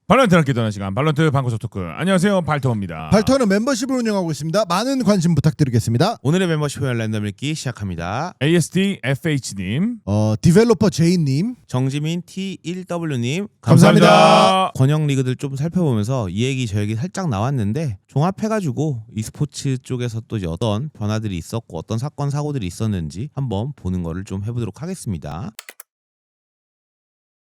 발론트 함께 떠나는 시간 발론트 방구석 토크. 안녕하세요, 발토입니다. 발토는 멤버십을 운영하고 있습니다. 많은 관심 부탁드리겠습니다. 오늘의 멤버십 회원 랜덤 읽기 시작합니다. ASD FH님, 디벨로퍼 제이님, 정지민 T1W님 감사합니다. 권영 리그들 좀 살펴보면서 이 얘기 저 얘기 살짝 나왔는데 종합해가지고 e스포츠 쪽에서 또 이제 어떤 변화들이 있었고 어떤 사건 사고들이 있었는지 한번 보는 거를 좀 해보도록 하겠습니다.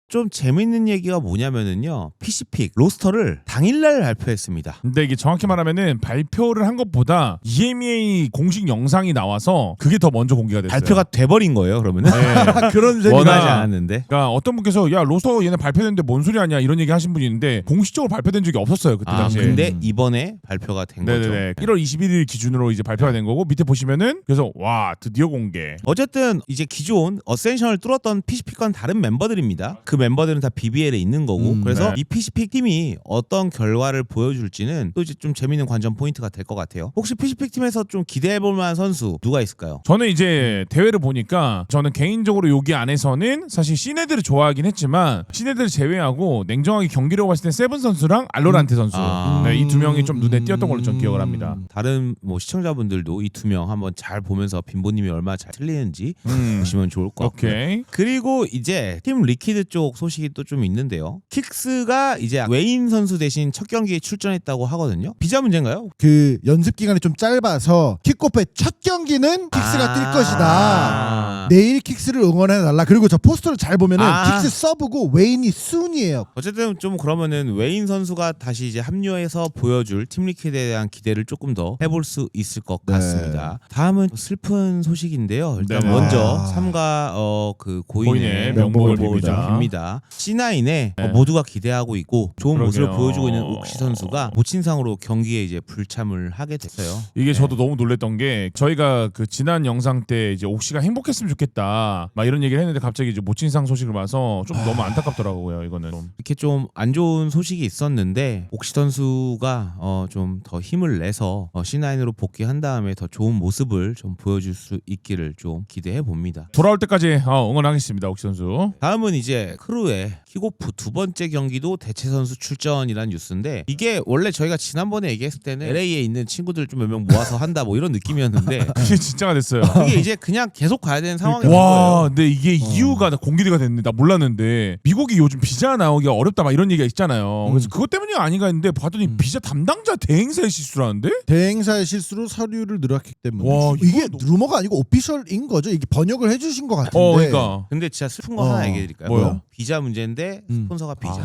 좀 재밌는 얘기가 뭐냐면은요, PC픽 로스터를 당일날 발표했습니다. 근데 이게 정확히 말하면은 발표를 한 것보다 EMEA 공식 영상이 나와서 그게 더 먼저 공개가 됐어요. 발표가 돼버린 거예요, 그러면은. 네. 그런 셈이다. 원하지 않았는데. 그러니까 어떤 분께서 야 로스터 얘네 발표됐는데 뭔 소리 하냐 이런 얘기 하신 분이 있는데 공식적으로 발표된 적이 없었어요 그때 당시에. 근데 이번에 발표가 된 거죠. 네네네. 1월 21일 기준으로 이제 발표가 된 거고 밑에 보시면은 그래서 와 드디어 공개. 어쨌든 이제 기존 어센션을 뚫었던 PC픽과는 다른 멤버들입니다. 그 멤버들은 다 BBL에 있는 거고 그래서 네. 이 PC픽 팀이 어떤 결과를 보여줄지는 또 이제 좀 재밌는 관전 포인트가 될 것 같아요. 혹시 PC픽 팀에서 좀 기대해볼 만한 선수 누가 있을까요? 저는 이제 대회를 보니까 저는 개인적으로 여기 안에서는 사실 시네드를 좋아하긴 했지만 시네드를 제외하고 냉정하게 경기력을 봤을 때 세븐 선수랑 알로란테 선수 네, 이 두 명이 좀 눈에 띄었던 걸로 전 기억을 합니다. 다른 뭐 시청자분들도 이 두 명 한번 잘 보면서 빈보님이 얼마나 잘 틀리는지 보시면 좋을 것 같고요. 오케이. 그리고 이제 팀 리퀴드 쪽 소식이 또 좀 있는데요. 킥스가 이제 웨인 선수 대신 첫 경기에 출전했다고 하거든요. 비자 문제인가요? 그 연습 기간이 좀 짧아서 킥오프의 첫 경기는 킥스가 뛸 것이다. 내일 킥스를 응원해달라. 그리고 저 포스터를 잘 보면은 킥스 서브고 웨인이 순이에요. 어쨌든 좀 그러면은 웨인 선수가 다시 이제 합류해서 보여줄 팀 리퀴드에 대한 기대를 조금 더 해볼 수 있을 것 같습니다. 다음은 슬픈 소식인데요. 일단 네. 먼저 삼가 그 고인의 명복을 명복을 빕니다. 빕니다. C9에 네. 모두가 기대하고 있고 좋은 모습을 그러게요. 보여주고 있는 옥시 선수가 모친상으로 경기에 이제 불참을 하게 됐어요. 이게 저도 너무 놀랬던 게 저희가 그 지난 영상 때 이제 옥시가 행복했으면 좋겠다 막 이런 얘기를 했는데 갑자기 이제 모친상 소식을 봐서 좀 너무 안타깝더라고요. 이거는 좀. 이렇게 좀 안 좋은 소식이 있었는데 옥시 선수가 좀 더 힘을 내서 C9으로 복귀한 다음에 더 좋은 모습을 좀 보여줄 수 있기를 좀 기대해 봅니다. 돌아올 때까지 응원하겠습니다. 옥시 선수. 다음은 이제 크루의 킥오프 두 번째 경기도 대체 선수 출전이란 뉴스인데 이게 원래 저희가 지난번에 얘기했을 때는 LA에 있는 친구들 좀 몇 명 모아서 한다 뭐 이런 느낌이었는데 그게 진짜가 됐어요. 그게 이제 그냥 계속 가야 되는 상황이 된 와, 거예요. 근데 이게 이유가 공개가 됐는데 나 몰랐는데 미국이 요즘 비자 나오기가 어렵다 막 이런 얘기가 있잖아요. 그래서 그것 때문이 아닌가 했는데 봤더니 비자 담당자 대행사의 실수라는데? 대행사의 실수로 서류를 늘었기 때문에 와, 이게 이거 루머가 아니고 오피셜인 거죠. 이게 번역을 해주신 것 같은데. 그러니까. 근데 진짜 슬픈 거 하나 얘기해 드릴까요? 뭐요? 비자 문제인데 스폰서가 비자.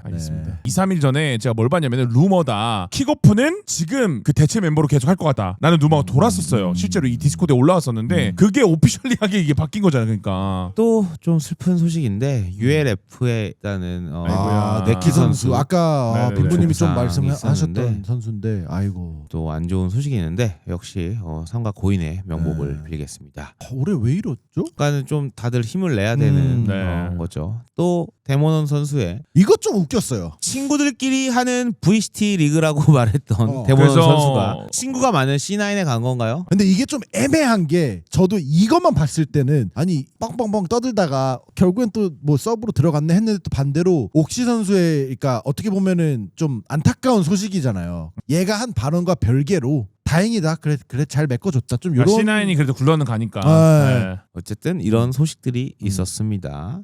알겠습니다. 네. 2, 3일 전에 제가 뭘 봤냐면 루머다. 킥오프는 지금 그 대체 멤버로 계속 할 것 같다. 나는 루머가 돌았었어요. 실제로 이 디스코드에 올라왔었는데 그게 오피셜리하게 이게 바뀐 거잖아요. 그러니까. 또 좀 슬픈 소식인데 ULF에 있다는 아이고야. 네키 선수 아까 네네네. 빈부님이 좀 부상이 말씀하셨던 있었는데. 선수인데 아이고 또 안 좋은 소식이 있는데 역시 삼가 고인의 명복을 빌겠습니다. 올해 왜 이렇죠? 그러니까는 좀 다들 힘을 내야 되는 네. 거죠. 또 데모넌 선수의 이것 좀 웃겼어요. 친구들끼리 하는 VCT 리그라고 말했던 데모넌 그래서- 선수가 친구가 많은 C9에 간 건가요? 근데 이게 좀 애매한 게 저도 이것만 봤을 때는 아니 뻥뻥뻥 떠들다가 결국엔 또 뭐 서브로 들어갔네 했는데 또 반대로 옥시 선수의 그러니까 어떻게 보면은 좀 안타까운 소식이잖아요. 얘가 한 발언과 별개로 다행이다. 그래 잘 메꿔줬다. 좀 요런 C9이 그래도 굴러는 가니까. 네. 어쨌든 이런 소식들이 있었습니다.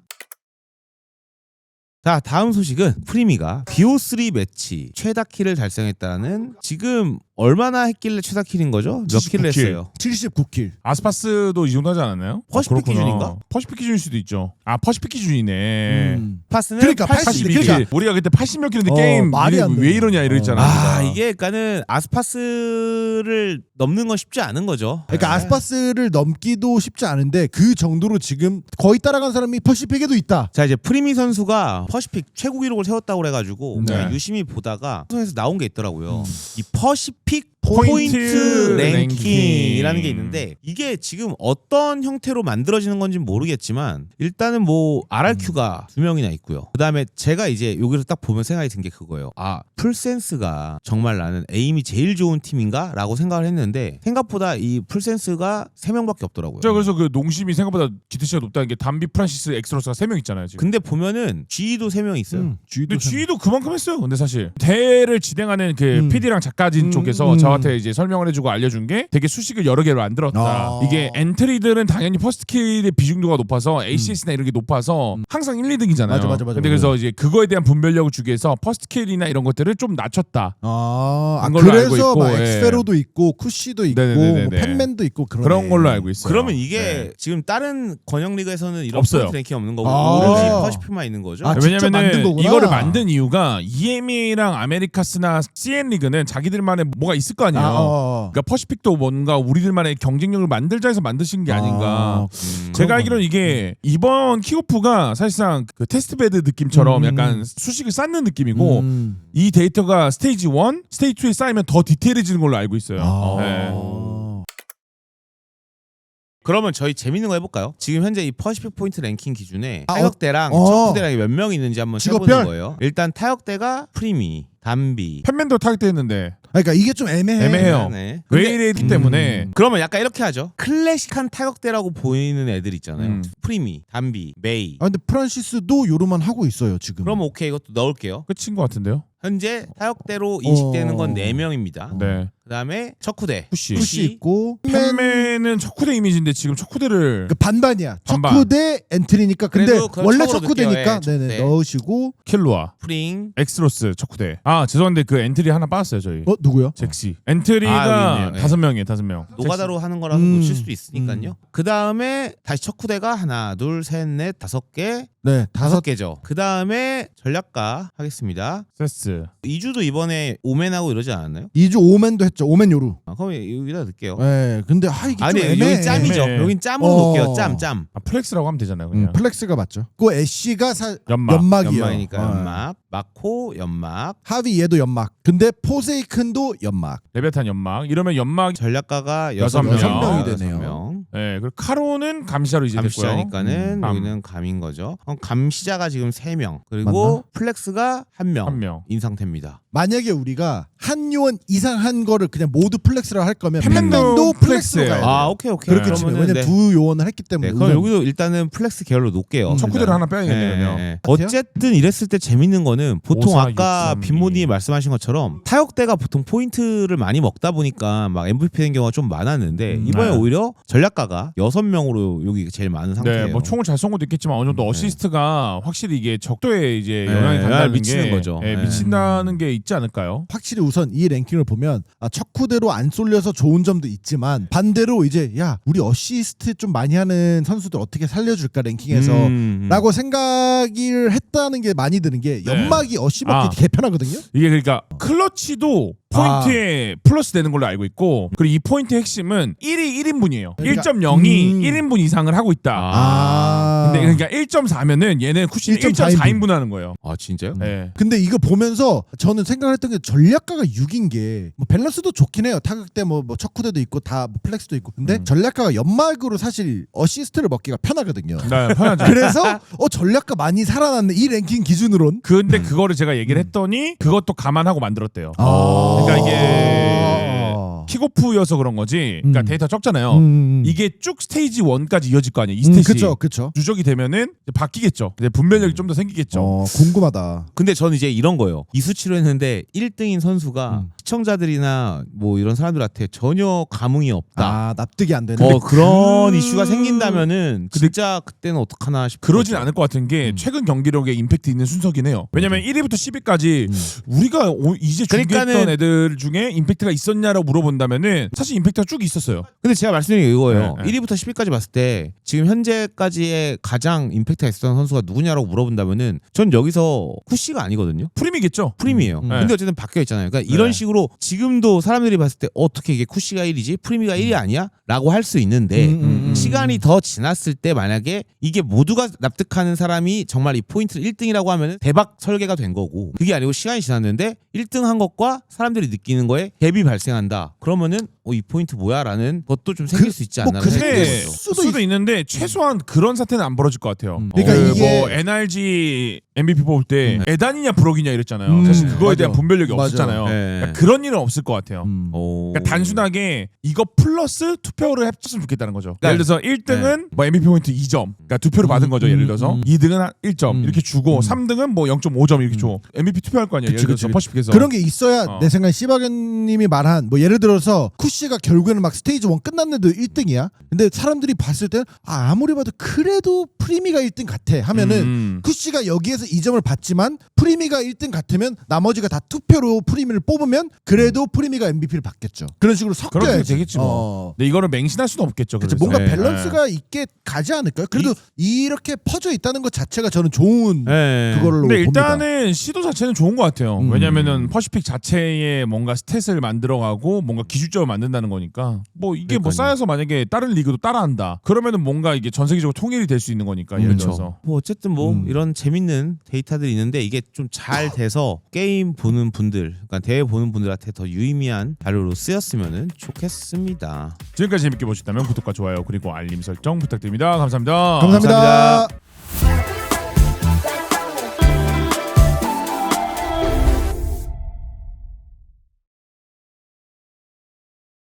자, 다음 소식은 프리미가 BO3 매치 최다키를 달성했다는, 지금 얼마나 했길래 최다킬인 거죠? 몇 킬을 79킬. 했어요? 79킬. 아스파스도 이 정도 하지 않았나요? 퍼시픽 그렇구나. 기준인가? 퍼시픽 기준일 수도 있죠. 퍼시픽 기준이네. 파스는 그러니까 82킬. 82킬. 그러니까 우리가 그때 80몇 킬인데 게임 말이 안 왜 돼. 이러냐 이랬잖아. 이게 그러니까는 아스파스를 넘는 건 쉽지 않은 거죠. 그러니까 아스파스를 넘기도 쉽지 않은데 그 정도로 지금 거의 따라간 사람이 퍼시픽에도 있다. 자, 이제 프리미 선수가 퍼시픽 최고 기록을 세웠다고 그래가지고 네. 유심히 보다가 방송에서 나온 게 있더라고요. 이 퍼시픽 포인트 랭킹. 랭킹이라는 게 있는데 이게 지금 어떤 형태로 만들어지는 건지는 모르겠지만 일단은 뭐 RRQ가 2명이나 있고요. 그다음에 제가 이제 여기서 딱 보면 생각이 든 게 그거예요. 아, 풀센스가 정말 나는 에임이 제일 좋은 팀인가? 라고 생각을 했는데 생각보다 이 풀센스가 3명밖에 없더라고요. 제가 그래서 그 농심이 생각보다 GTC가 높다는 게 담비, 프란시스, 엑스로스가 3명 있잖아요 지금. 근데 보면은 G도 3명 있어요. 근데 G도 그만큼 했어요. 근데 사실 대회를 진행하는 그 PD랑 작가진 쪽에서 저한테 이제 설명을 해주고 알려준 게 되게 수식을 여러 개로 만들었다. 아. 이게 엔트리들은 당연히 퍼스트 킬의 비중도가 높아서 ACS나 이런 게 높아서 항상 1, 2등이잖아요. 맞아. 근데 그래서 이제 그거에 대한 분별력을 주기 위해서 퍼스트 킬이나 이런 것들을 좀 낮췄다. 아, 걸로 알고 그래서 있고, 막 예. 엑스페로도 있고 쿠시도 있고 네네네네. 뭐 팬맨도 있고 그런 걸로 알고 있어요. 그러면 이게 네. 지금 다른 권역 리그에서는 이런 없어요. 포인트 랭킹이 없는 거고 아. 오로지 퍼시픽만 있는 거죠. 아, 직접 만든 왜냐면은 거구나. 이거를 만든 이유가 EMEA랑 아메리카스나 CN 리그는 자기들만의 뭐가 있을 거 아니에요. 그러니까 퍼시픽도 뭔가 우리들만의 경쟁력을 만들자 해서 만드신 게 아닌가. 제가 알기로는 이게 이번 킥오프가 사실상 그 테스트베드 느낌처럼 약간 수식을 쌓는 느낌이고 이 데이터가 스테이지 1, 스테이지 2에 쌓이면 더 디테일해지는 걸로 알고 있어요. 네. 그러면 저희 재밌는 거 해볼까요? 지금 현재 이 퍼시픽 포인트 랭킹 기준에 아, 타격대랑 어. 척후대랑 몇 명 있는지 한번 직업별? 세보는 거예요. 일단 타격대가 프리미, 담비, 팬맨도 타겟했는데 그러니까 이게 좀 애매해요. 네. 왜 이래 했기 때문에 그러면 약간 이렇게 하죠. 클래식한 타격대라고 보이는 애들 있잖아요. 음. 프리미, 담비, 메이. 아 근데 프란시스도 요로만 하고 있어요 지금. 그럼 오케이 이것도 넣을게요. 끝인 것 같은데요. 현재 타격대로 인식되는 건 4명입니다. 네. 그다음에 척후대, 푸시. 푸시 있고 팬맨은 척후대 이미지인데 지금 척후대를 그 반반이야. 반반. 척후 대 엔트리니까. 근데 그래도 그건 원래 척으로 척후대니까 느껴요. 예, 네네 척후대. 넣으시고. 킬로아, 프링. 엑스로스 척후대. 아 죄송한데 그 엔트리 하나 빠졌어요 저희. 누구요? 잭시. 아, 엔트리가 여기 있네요. 5명이에요 5명. 노가다로 하는 거라서 놓칠 수도 있으니까요. 그 다음에 다시 척후대가 하나, 둘, 셋, 넷, 5개, 네, 5개죠. 그 다음에 전략가 하겠습니다. 세스. 2주도 이번에 오맨하고 이러지 않았나요? 2주 오맨도 했죠. 오맨 요루. 아, 그럼 여기다 넣을게요. 네, 근데 이게 아니 좀 애매해. 여기 짬이죠. 애매해. 여긴 짬으로 넣을게요. 짬. 아 플렉스라고 하면 되잖아요 그냥. 플렉스가 맞죠. 그 애쉬가 연막. 연막이요. 연막이니까 어. 연막. 마코 연막. 하비 얘도 연막. 근데 포세이큰도 연막. 레베탄 연막. 이러면 연막. 전략가가 여섯 6명이 여섯 되네요. 명. 네. 그리고 카로는 감시자로 이제 됐고요. 감시자니까는 감. 여기는 감인 거죠. 그럼 감시자가 지금 3명. 그리고 맞나? 플렉스가 1명. 1명. 인 상태입니다. 만약에 우리가 한 요원 이상 한 거를 그냥 모두 플렉스라고 할 거면 팬맨도 팬맨도 플렉스로 플렉스예요. 가야 돼요. 아, 오케이. 그렇게 치면 그러면은 왜냐면 두 요원을 했기 때문에. 네, 그럼 우선- 여기도 일단은 플렉스 계열로 놓을게요. 척후대를 하나 빼야겠네요. 네. 같아요? 어쨌든 이랬을 때 재밌는 거는 보통 5, 4, 아까 6, 3, 빈모님이 말씀하신 것처럼 타격대가 보통 포인트를 많이 먹다 보니까 막 MVP 된 경우가 좀 많았는데 이번에 네. 오히려 전략가가 6명으로 여기 제일 많은 상태예요. 네, 뭐 총을 잘 쏜 것도 있겠지만 어느 정도 어시스트가 확실히 이게 적도에 이제 영향이 네, 간다는 미치는 게 거죠. 예, 네. 미친다는 게 있지 않을까요? 확실히 우선 이 랭킹을 보면 척후대로 안 쏠려서 좋은 점도 있지만 반대로 이제 야 우리 어시스트 좀 많이 하는 선수들 어떻게 살려줄까 랭킹에서 라고 생각을 했다는 게 많이 드는 게 연막이 어시 먹기 아. 개편하거든요. 이게 그러니까 클러치도 포인트에 플러스 되는 걸로 알고 있고 그리고 이 포인트의 핵심은 1이 1인분이에요. 그러니까, 1.0이 1인분 이상을 하고 있다. 근데 그러니까 1.4면은 얘는 쿠션이 1.4인분 하는 거예요. 아 진짜요? 네. 근데 이거 보면서 저는 생각했던 게 전략가가 6인 게 뭐 밸런스도 좋긴 해요. 타격대 뭐 척후대도 있고 다 플렉스도 있고. 근데 전략가가 연막으로 사실 어시스트를 먹기가 편하거든요. 네, 편하죠. 그래서 전략가 많이 살아났네 이 랭킹 기준으론. 근데 그거를 제가 얘기를 했더니 그것도 감안하고 만들었대요. 아. 그러니까 이게 킥오프여서 그런 거지. 그러니까 데이터 적잖아요. 이게 쭉 스테이지 1까지 이어질 거 아니에요. 이 스테이지. 그쵸. 누적이 되면은 이제 바뀌겠죠. 이제 분별력이 좀 더 생기겠죠. 궁금하다. 근데 저는 이제 이런 거예요. 이 수치로 했는데 1등인 선수가 시청자들이나 뭐 이런 사람들한테 전혀 감흥이 없다. 납득이 안 되는. 그런 이슈가 생기면은 진짜 그때는 어떡하나 싶어요. 그러진 않을 것 같은 게 최근 경기력에 임팩트 있는 순서긴 해요. 왜냐면 1위부터 10위까지 우리가 이제 중계했던 그러니까는- 애들 중에 임팩트가 있었냐라고 물어본다면은 사실 임팩트가 쭉 있었어요. 근데 제가 말씀드린 게 이거예요. 네, 네. 1위부터 10위까지 봤을 때 지금 현재까지의 가장 임팩트가 있었던 선수가 누구냐라고 물어본다면은 전 여기서 쿠시가 아니거든요. 프림이겠죠. 프림이에요. 네. 근데 어쨌든 바뀌어 있잖아요. 그러니까 이런 네. 식으로 식으로 지금도 사람들이 봤을 때 어떻게 이게 쿠시가 1위지 프리미가 1위 아니야? 라고 할 수 있는데 시간이 더 지났을 때 만약에 이게 모두가 납득하는 사람이 정말 이 포인트를 1등이라고 하면 대박 설계가 된 거고 그게 아니고 시간이 지났는데 1등 한 것과 사람들이 느끼는 거에 갭이 발생한다. 그러면은 이 포인트 뭐야? 라는 것도 좀 생길 수 있지 않나. 그 근데 생길 수도 있는데 최소한 그런 사태는 안 벌어질 것 같아요. 그러니까 그 이게- 뭐 NRG MVP 뽑을 때 에단이냐 브록이냐 이랬잖아요. 사실 그거에 맞아. 대한 분별력이 맞아. 없었잖아요. 네. 그러니까 그런 일은 없을 것 같아요. 오. 그러니까 단순하게 이거 플러스 투표를 합쳤으면 좋겠다는 거죠. 그러니까 예를 들어서 1등은 뭐 MVP 포인트 2점, 그러니까 투표를 받은 거죠. 예를 들어서 2등은 1점 이렇게 주고 3등은 뭐 0.5점 이렇게 줘. MVP 투표할 거 아니에요. 예를 들어서 퍼시픽에서 그런 게 있어야 내 생각에 씨바견님이 말한 뭐 예를 들어서 쿠시가 결국에는 막 스테이지 1 끝났는데도 1등이야. 근데 사람들이 봤을 때는 아무리 봐도 그래도 프리미가 1등 같아 하면은 쿠시가 여기에서 2점을 받지만 프리미가 1등 같으면 나머지가 다 투표로 프리미를 뽑으면 그래도 프리미가 MVP를 받겠죠. 그런 식으로 그렇게 섞여야지. 되겠지 뭐. 근데 이거를 맹신할 수는 없겠죠. 그쵸, 그래서. 뭔가 네. 밸런스가 있게 가지 않을까요? 그래도 이렇게 퍼져 있다는 것 자체가 저는 좋은 네. 그걸로 근데 봅니다. 일단은 시도 자체는 좋은 것 같아요. 왜냐면은 퍼시픽 자체에 뭔가 스탯을 만들어가고 뭔가 기준점을 만든다는 거니까 뭐 이게 뭐 그러니까요. 쌓여서 만약에 다른 리그도 따라한다. 그러면은 뭔가 이게 전 세계적으로 통일이 될 수 있는 거니까 예를 들어서. 뭐 어쨌든 뭐 이런 재밌는 데이터들이 있는데 이게 좀 잘 돼서 게임 보는 분들, 그러니까 대회 보는 분들한테 더 유의미한 자료로 쓰였으면 좋겠습니다. 지금까지 재밌게 보셨다면 구독과 좋아요 그리고 알림 설정 부탁드립니다. 감사합니다. 감사합니다.